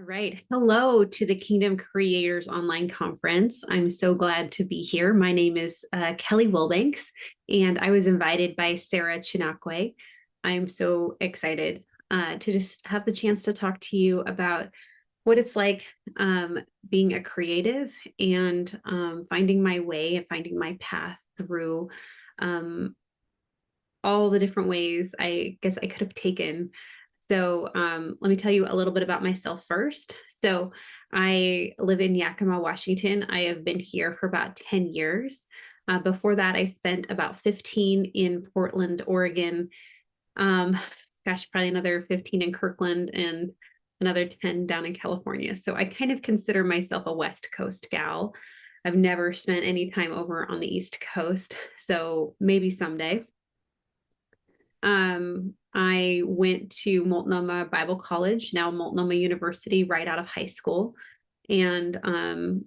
Right. Hello to the Kingdom Creators Online Conference. I'm so glad to be here. My name is Kelly Wilbanks, and I was invited by Sarah Chinakwe. I'm so excited to just have the chance to talk to you about what it's like being a creative and finding my way and finding my path through um, all the different ways I guess I could have taken. So let me tell you a little bit about myself first. So I live in Yakima, Washington. I have been here for about 10 years. Before that, I spent about 15 in Portland, Oregon. Um, Gosh, probably another 15 in Kirkland and another 10 down in California. So I kind of consider myself a West Coast gal. I've never spent any time over on the East Coast. So maybe someday. I went to Multnomah Bible College, now Multnomah University, right out of high school, and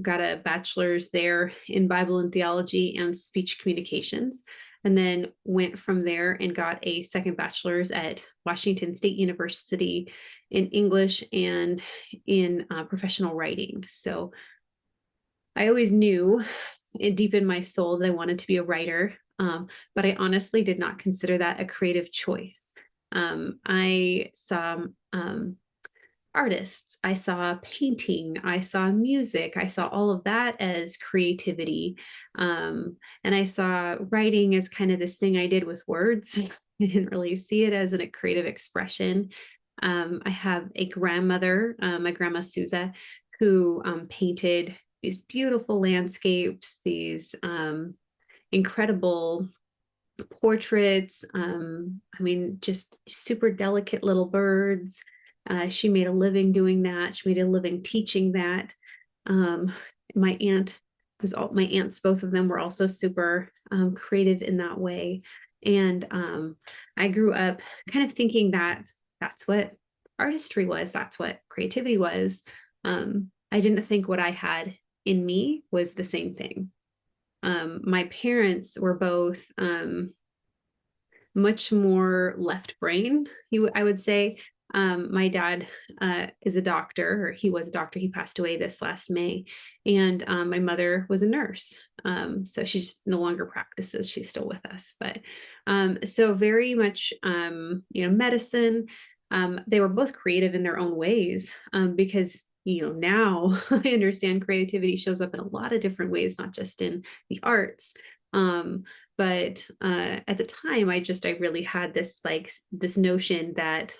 got a bachelor's there in Bible and theology and speech communications. And then went from there and got a second bachelor's at Washington State University in English and in professional writing. So I always knew deep in my soul that I wanted to be a writer, but I honestly did not consider that a creative choice. I saw artists, I saw painting, I saw music, I saw all of that as creativity. And I saw writing as kind of this thing I did with words. I didn't really see it as a creative expression. I have a grandmother, my grandma Susa, who painted these beautiful landscapes, these incredible portraits. I mean, just super delicate little birds. She made a living doing that. She made a living teaching that. Um, my aunt my aunts, both of them were also super creative in that way. And I grew up kind of thinking that that's what artistry was, that's what creativity was. I didn't think what I had in me was the same thing. My parents were both much more left brain, I would say. My dad is a doctor, or he was a doctor. He passed away this last May. And my mother was a nurse. So she's no longer practices. She's still with us. But so very much, medicine. They were both creative in their own ways because now I understand creativity shows up in a lot of different ways, not just in the arts. But at the time, I really had this notion that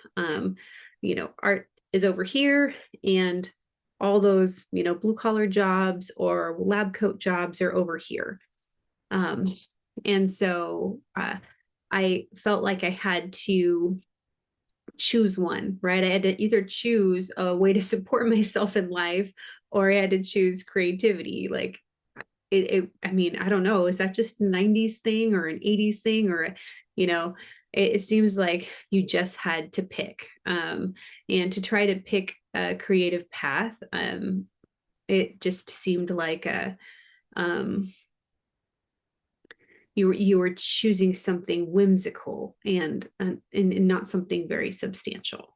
art is over here, and all those blue collar jobs or lab coat jobs are over here. Um, and so I felt like I had to choose one, right? I had to either choose a way to support myself in life, or I had to choose creativity. Like I mean, I don't know, is that just a 90s thing or an 80s thing? Or, it seems like you just had to pick. And to try to pick a creative path, it just seemed like um, you were choosing something whimsical and not something very substantial.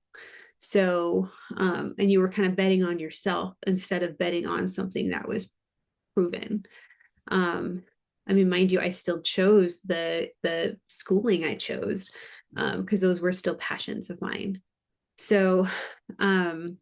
So, and you were kind of betting on yourself instead of betting on something that was proven. I mean, mind you, I still chose the schooling I chose because those were still passions of mine. So, um,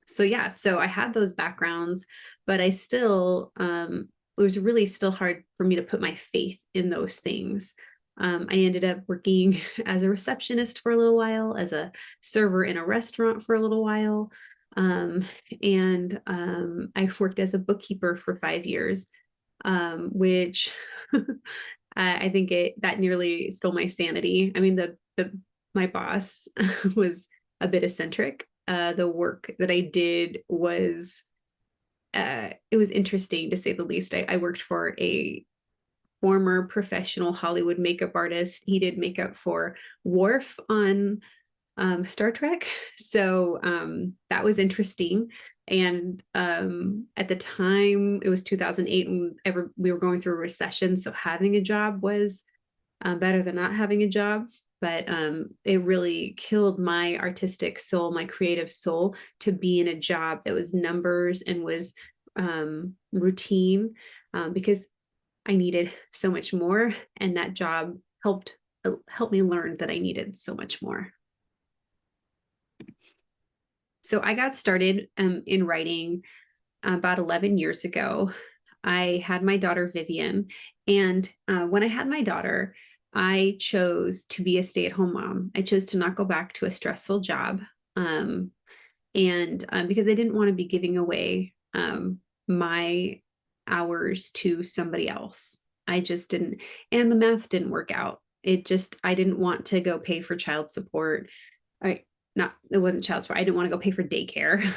so yeah, so I had those backgrounds, but I still it was really still hard for me to put my faith in those things. I ended up working as a receptionist for a little while, as a server in a restaurant for a little while, and I worked as a bookkeeper for 5 years, which I think that nearly stole my sanity. I mean, the my boss was a bit eccentric. The work that I did was it was interesting to say the least. I worked for a former professional Hollywood makeup artist. He did makeup for Worf on Star Trek. So that was interesting. And at the time, it was 2008, and we were going through a recession. So having a job was better than not having a job. but it really killed my artistic soul, my creative soul, to be in a job that was numbers and was routine, because I needed so much more, and that job helped me learn that I needed so much more. So I got started in writing about 11 years ago. I had my daughter Vivian, and when I had my daughter, I chose to be a stay-at-home mom. I chose to not go back to a stressful job, and because I didn't want to be giving away my hours to somebody else. I just didn't, and the math didn't work out. I didn't want to go pay for child support. I not it wasn't child support. I didn't want to go pay for daycare.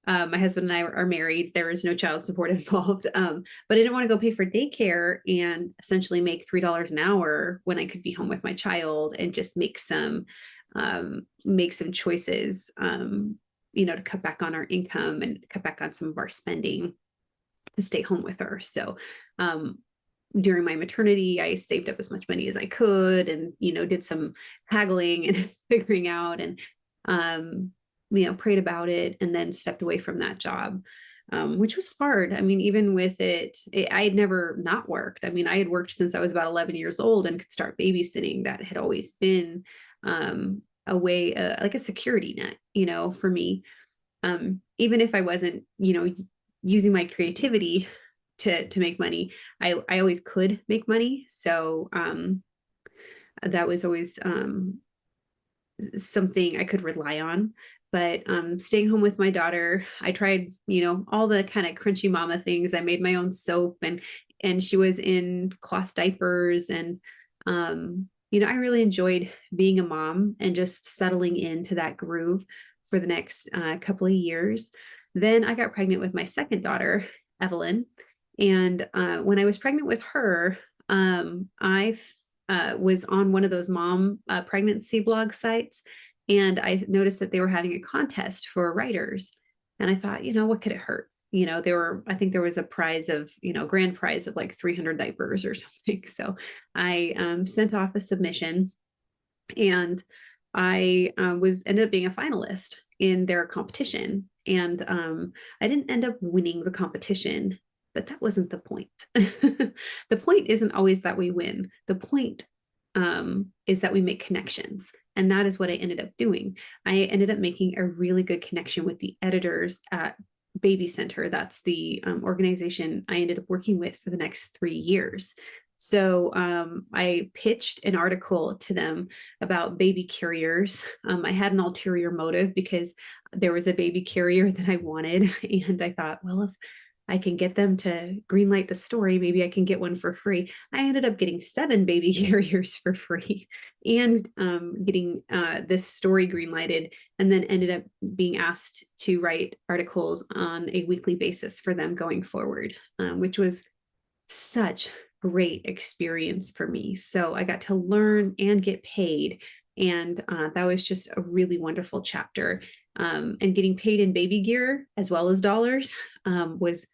My husband and I are married. There is no child support involved. But I didn't want to go pay for daycare and essentially make $3 an hour when I could be home with my child and just make some choices, to cut back on our income and cut back on some of our spending to stay home with her. So during my maternity, I saved up as much money as I could and, did some haggling and figuring out, and, prayed about it, and then stepped away from that job, which was hard. I mean, even with I had never not worked. I mean, I had worked since I was about 11 years old and could start babysitting. That had always been a way, like a security net, for me. Even if I wasn't, using my creativity to make money, I always could make money. So that was always something I could rely on. But staying home with my daughter, I tried, all the kind of crunchy mama things. I made my own soap, and she was in cloth diapers, and I really enjoyed being a mom and just settling into that groove for the next couple of years. Then I got pregnant with my second daughter, Evelyn. And when I was pregnant with her, I was on one of those mom pregnancy blog sites, and I noticed that they were having a contest for writers. And I thought, what could it hurt? I think there was a prize of, grand prize of like 300 diapers or something. So I sent off a submission, and I ended up being a finalist in their competition. And I didn't end up winning the competition, but that wasn't the point. The point isn't always that we win. The point is that we make connections. And that is what I ended up doing. I ended up making a really good connection with the editors at Baby Center. That's the organization I ended up working with for the next 3 years. So I pitched an article to them about baby carriers. I had an ulterior motive because there was a baby carrier that I wanted. And I thought, well, if I can get them to greenlight the story, maybe I can get one for free. I ended up getting 7 baby carriers for free, and getting this story greenlighted, and then ended up being asked to write articles on a weekly basis for them going forward, which was such great experience for me. So I got to learn and get paid. And that was just a really wonderful chapter. And getting paid in baby gear as well as dollars was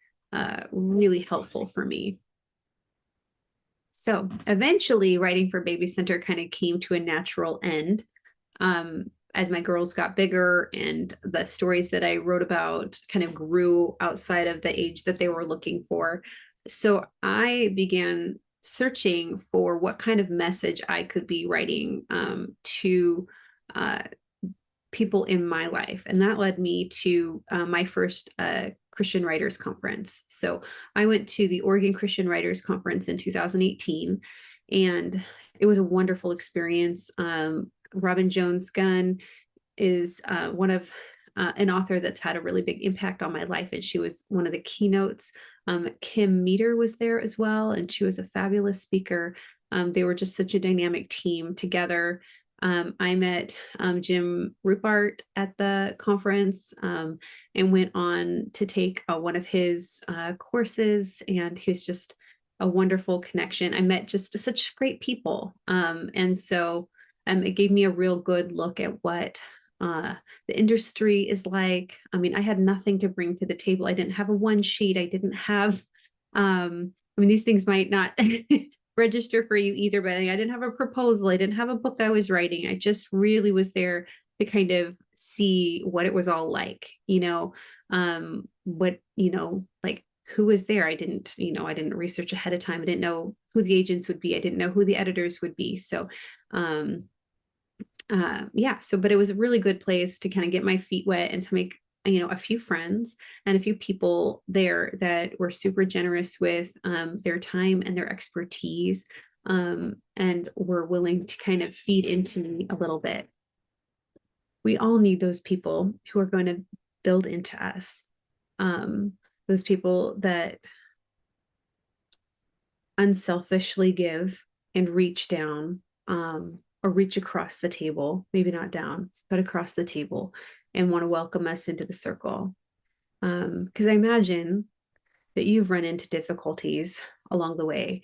really helpful for me. So eventually writing for Baby Center kind of came to a natural end as my girls got bigger, and the stories that I wrote about kind of grew outside of the age that they were looking for. So I began searching for what kind of message I could be writing to people in my life. And that led me to my first Christian Writers Conference. So I went to the Oregon Christian Writers Conference in 2018, and it was a wonderful experience. Robin Jones Gunn is one of an author that's had a really big impact on my life, and she was one of the keynotes. Kim Meter was there as well, and she was a fabulous speaker. They were just such a dynamic team together. I met Jim Rupert at the conference, and went on to take one of his courses, and he was just a wonderful connection. I met just such great people, and so it gave me a real good look at what the industry is like. I mean, I had nothing to bring to the table. I didn't have a one sheet. I didn't have, I mean, these things might not register for you either, but I didn't have a proposal. I didn't have a book I was writing. I just really was there to kind of see what it was all like, what, like who was there. I didn't research ahead of time. I didn't know who the agents would be. I didn't know who the editors would be. So, yeah, but it was a really good place to kind of get my feet wet and to make, a few friends and a few people there that were super generous with their time and their expertise, and were willing to kind of feed into me a little bit. We all need those people who are going to build into us. Those people that unselfishly give and reach down, or reach across the table, maybe not down, but across the table, and want to welcome us into the circle. Because I imagine that you've run into difficulties along the way.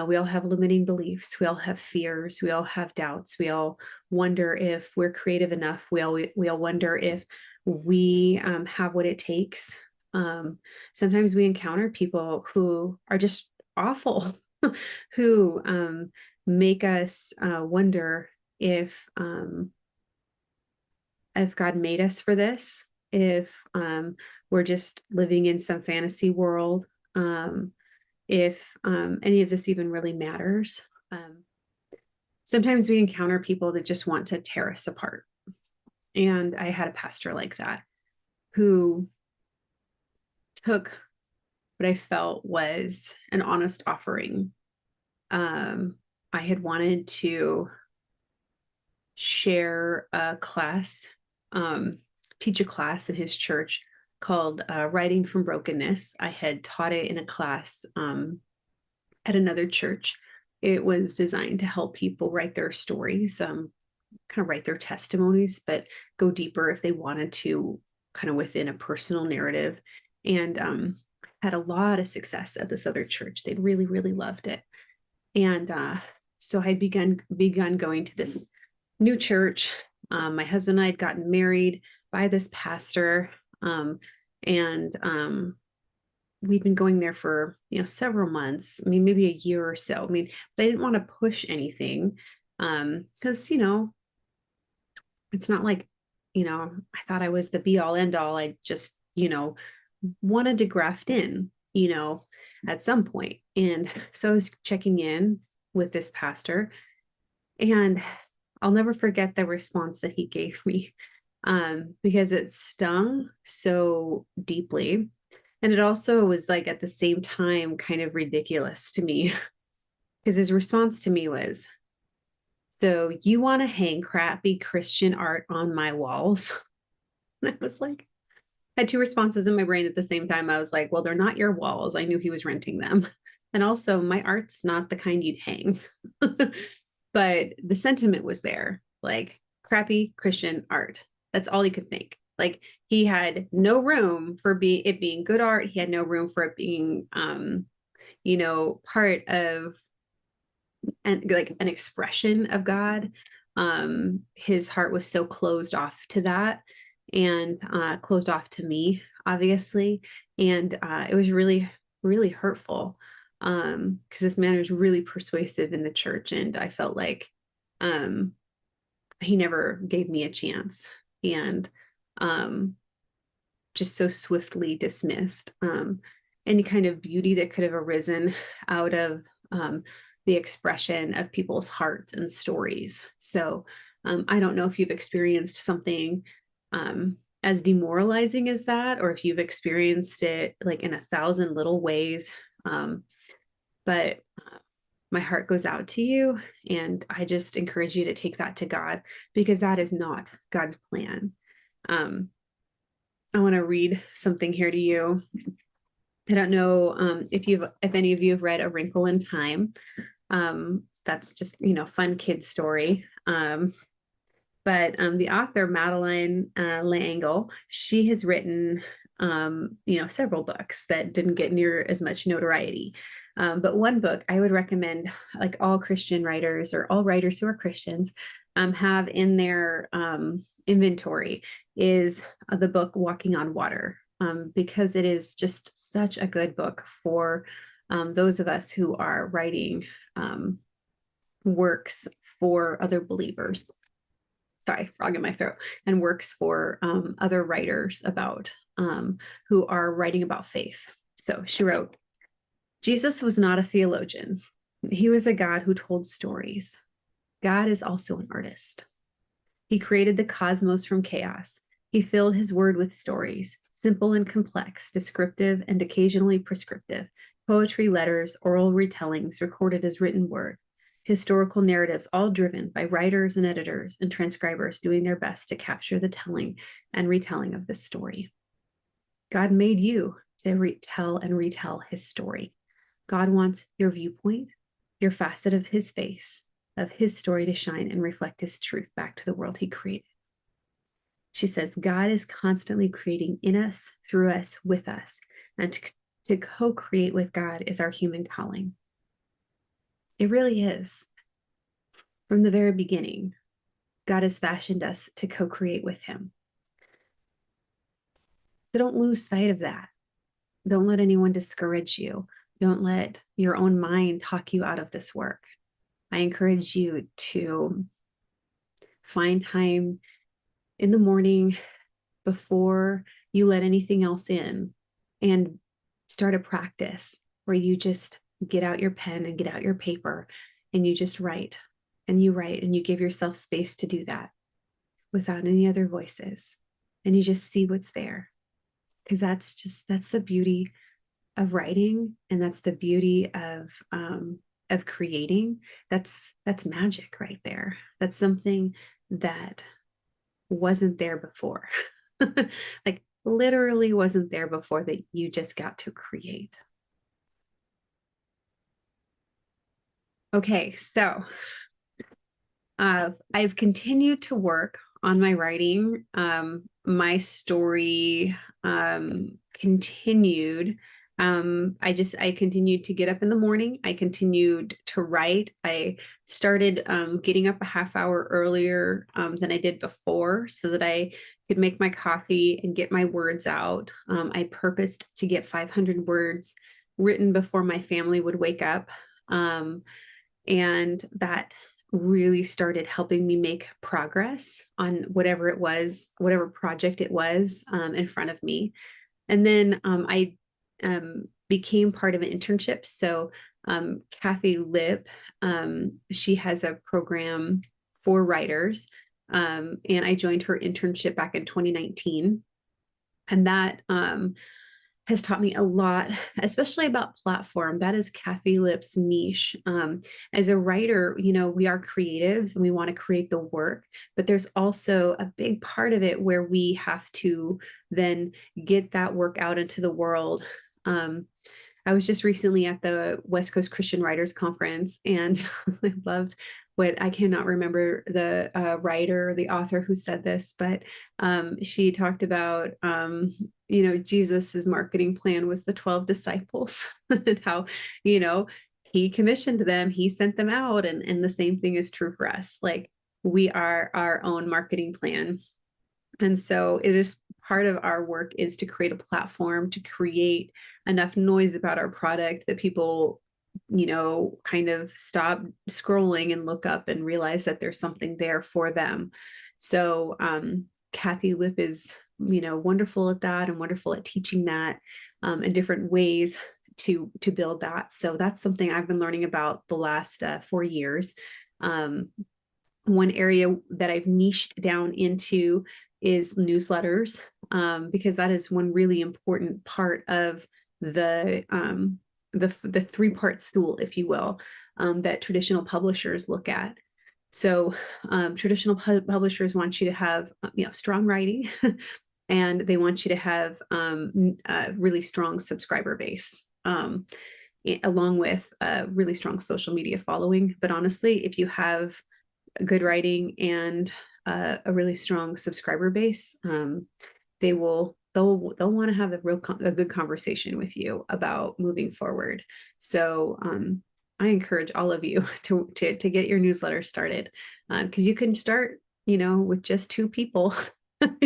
We all have limiting beliefs. We all have fears. We all have doubts. We all wonder if we're creative enough. We all wonder if we have what it takes. Sometimes we encounter people who are just awful, who make us wonder if God made us for this, if we're just living in some fantasy world, if any of this even really matters. Sometimes we encounter people that just want to tear us apart. And I had a pastor like that who took what I felt was an honest offering. I had wanted to share a class, teach a class in his church called Writing from Brokenness. I had taught it in a class at another church. It was designed to help people write their stories, kind of write their testimonies, but go deeper if they wanted to, kind of within a personal narrative. And had a lot of success at this other church. They really, really loved it. And so I'd begun going to this new church. My husband and I had gotten married by this pastor, and we'd been going there for several months. I mean, maybe a year or so. I mean, but I didn't want to push anything, because it's not like I thought I was the be all end all. I just wanted to graft in at some point. And so I was checking in with this pastor, and I'll never forget the response that he gave me, because it stung so deeply. And it also was like at the same time kind of ridiculous to me, because his response to me was, "So you want to hang crappy Christian art on my walls?" And I was like, I had two responses in my brain at the same time. I was like, well, they're not your walls. I knew he was renting them. And also, my art's not the kind you'd hang. But the sentiment was there, like crappy Christian art. That's all he could think. Like he had no room for it being good art. He had no room for it being, part of like an expression of God. His heart was so closed off to that, and closed off to me, obviously. And it was really, really hurtful, because this man was really persuasive in the church, and I felt like he never gave me a chance, and just so swiftly dismissed any kind of beauty that could have arisen out of the expression of people's hearts and stories. So I don't know if you've experienced something as demoralizing as that, or if you've experienced it like in 1,000 little ways. But my heart goes out to you, and I just encourage you to take that to God, because that is not God's plan. I want to read something here to you. I don't know if any of you have read A Wrinkle in Time. That's just fun kid story. But the author, Madeline L'Engle, she has written several books that didn't get near as much notoriety. But one book I would recommend, like all Christian writers or all writers who are Christians have in their inventory, is the book Walking on Water, because it is just such a good book for those of us who are writing works for other believers. Sorry, frog in my throat, and works for other writers about who are writing about faith. So she wrote, Jesus was not a theologian. He was a God who told stories. God is also an artist. He created the cosmos from chaos. He filled his word with stories, simple and complex, descriptive and occasionally prescriptive, poetry, letters, oral retellings recorded as written word, historical narratives, all driven by writers and editors and transcribers doing their best to capture the telling and retelling of this story. God made you to retell and retell his story. God wants your viewpoint, your facet of his face, of his story to shine and reflect his truth back to the world he created. She says, God is constantly creating in us, through us, with us. And to co-create with God is our human calling. It really is. From the very beginning, God has fashioned us to co-create with him. So don't lose sight of that. Don't let anyone discourage you. Don't let your own mind talk you out of this work. I encourage you to find time in the morning before you let anything else in and start a practice where you just get out your pen and get out your paper and you just write and you give yourself space to do that without any other voices. And you just see what's there. Because that's the beauty of writing, and that's the beauty of creating. That's magic right there. That's something that wasn't there before. Like literally wasn't there before, that you just got to create. Okay, so I've continued to work on my writing. My story continued. I continued to get up in the morning. I continued to write. I started getting up a half hour earlier than I did before so that I could make my coffee and get my words out. I purposed to get 500 words written before my family would wake up. And that really started helping me make progress on whatever it was, whatever project it was in front of me. And then I became part of an internship. So Kathy Lipp, she has a program for writers, and I joined her internship back in 2019. And that has taught me a lot, especially about platform. That is Kathy Lipp's niche. As a writer, we are creatives and we want to create the work, but there's also a big part of it where we have to then get that work out into the world. I was just recently at the West Coast Christian Writers Conference, and I loved what, I cannot remember the writer, the author who said this, but she talked about, Jesus's marketing plan was the 12 disciples and how, he commissioned them, he sent them out. And the same thing is true for us. Like, we are our own marketing plan. And so it is part of our work is to create a platform, to create enough noise about our product that people, kind of stop scrolling and look up and realize that there's something there for them. So Kathy Lipp is, wonderful at that and wonderful at teaching that in different ways to build that. So that's something I've been learning about the last 4 years. One area that I've niched down into is newsletters, because that is one really important part of the 3-part stool, if you will, that traditional publishers look at. So traditional publishers want you to have strong writing, and they want you to have a really strong subscriber base, along with a really strong social media following. But honestly, if you have good writing and a really strong subscriber base, they'll want to have a good conversation with you about moving forward. So I encourage all of you to get your newsletter started, because you can start, with just 2 people,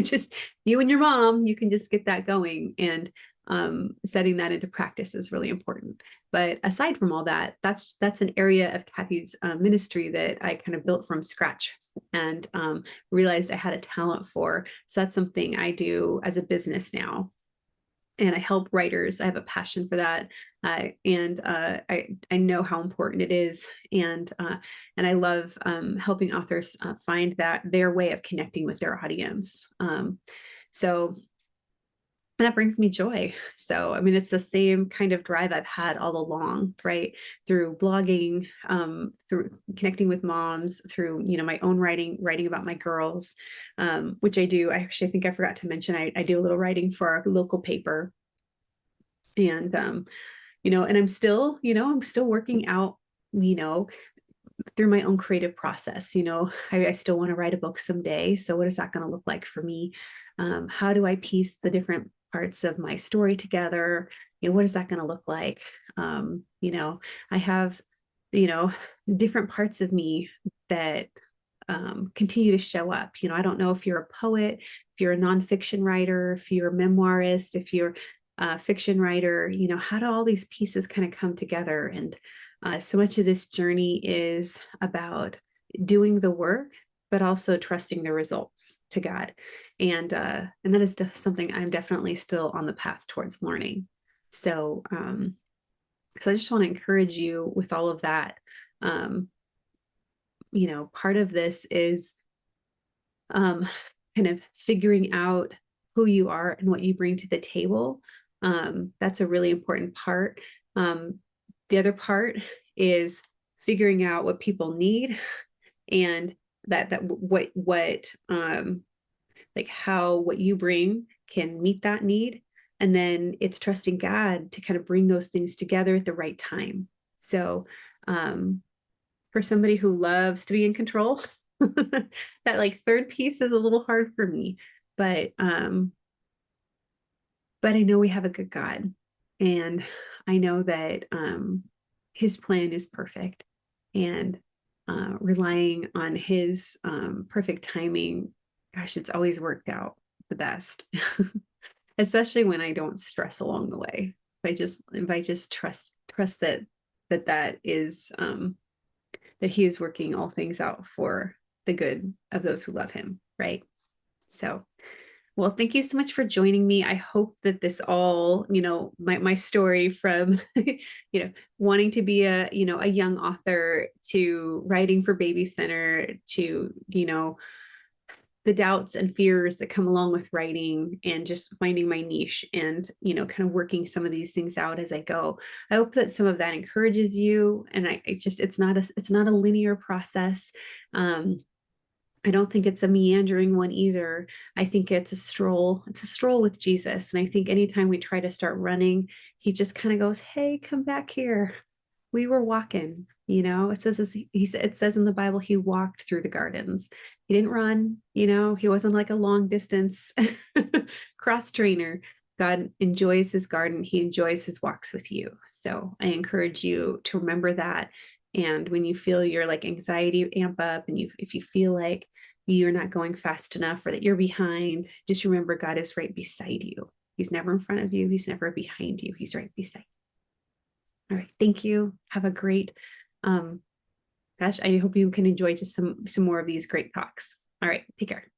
just you and your mom. You can just get that going, and setting that into practice is really important. But aside from all that, that's an area of Kathy's ministry that I kind of built from scratch and realized I had a talent for. So that's something I do as a business now. And I help writers. I have a passion for that, and I know how important it is, and I love helping authors find that their way of connecting with their audience. So that brings me joy. So, I mean, it's the same kind of drive I've had all along, right? Through blogging, through connecting with moms, through, my own writing about my girls, which I do. I think I forgot to mention, I do a little writing for our local paper. And, and I'm still working out, through my own creative process. I still want to write a book someday. So what is that going to look like for me? How do I piece the different parts of my story together? What is that going to look like? I have, different parts of me that continue to show up. I don't know if you're a poet, if you're a nonfiction writer, if you're a memoirist, if you're a fiction writer, how do all these pieces kind of come together? And so much of this journey is about doing the work, but also trusting the results to God. And that is something I'm definitely still on the path towards learning. So, I just want to encourage you with all of that. Part of this is kind of figuring out who you are and what you bring to the table. That's a really important part. The other part is figuring out what people need, and how what you bring can meet that need. And then it's trusting God to kind of bring those things together at the right time. So for somebody who loves to be in control, that third piece is a little hard for me, but I know we have a good God, and I know that his plan is perfect, and relying on his perfect timing, gosh, it's always worked out the best, especially when I don't stress along the way. If I just trust that is that he is working all things out for the good of those who love him, right? So, well, thank you so much for joining me. I hope that this all, my story from, wanting to be a young author, to writing for Baby Center, to, the doubts and fears that come along with writing, and just finding my niche, and, kind of working some of these things out as I go. I hope that some of that encourages you. And it's not a linear process. I don't think it's a meandering one either. I think it's a stroll. It's a stroll with Jesus. And I think anytime we try to start running, he just kind of goes, "Hey, come back here. We were walking." It says in the Bible, he walked through the gardens. He didn't run. He wasn't like a long distance cross trainer. God enjoys his garden. He enjoys his walks with you. So I encourage you to remember that. And when you feel your anxiety amp up, and if you feel like you're not going fast enough, or that you're behind, just remember God is right beside you. He's never in front of you. He's never behind you. He's right beside you. All right. Thank you. Have a great, I hope you can enjoy just some more of these great talks. All right. Take care.